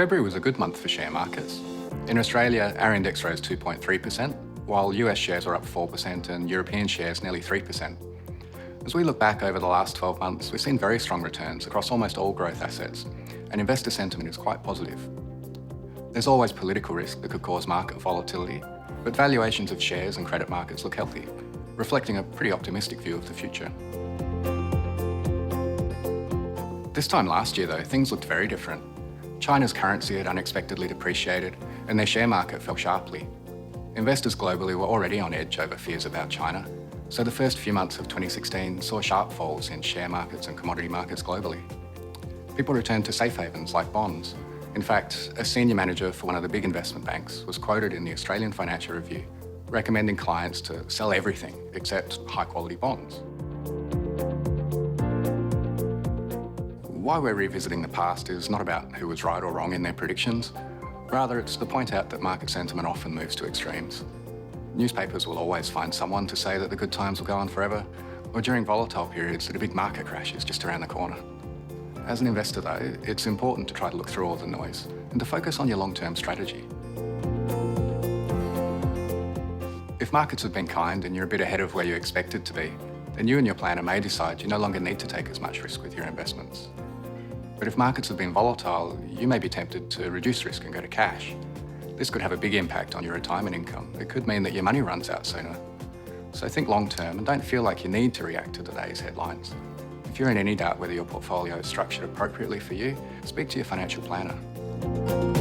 February was a good month for share markets. In Australia, our index rose 2.3%, while US shares were up 4% and European shares nearly 3%. As we look back over the last 12 months, we've seen very strong returns across almost all growth assets, and investor sentiment is quite positive. There's always political risk that could cause market volatility, but valuations of shares and credit markets look healthy, reflecting a pretty optimistic view of the future. This time last year, though, things looked very different. China's currency had unexpectedly depreciated, and their share market fell sharply. Investors globally were already on edge over fears about China, so the first few months of 2016 saw sharp falls in share markets and commodity markets globally. People returned to safe havens like bonds. In fact, a senior manager for one of the big investment banks was quoted in the Australian Financial Review recommending clients to sell everything except high-quality bonds. Why we're revisiting the past is not about who was right or wrong in their predictions. Rather, it's to point out that market sentiment often moves to extremes. Newspapers will always find someone to say that the good times will go on forever, or during volatile periods that a big market crash is just around the corner. As an investor, though, it's important to try to look through all the noise and to focus on your long-term strategy. If markets have been kind and you're a bit ahead of where you expected to be, then you and your planner may decide you no longer need to take as much risk with your investments. But if markets have been volatile, you may be tempted to reduce risk and go to cash. This could have a big impact on your retirement income. It could mean that your money runs out sooner. So think long-term and don't feel like you need to react to today's headlines. If you're in any doubt whether your portfolio is structured appropriately for you, speak to your financial planner.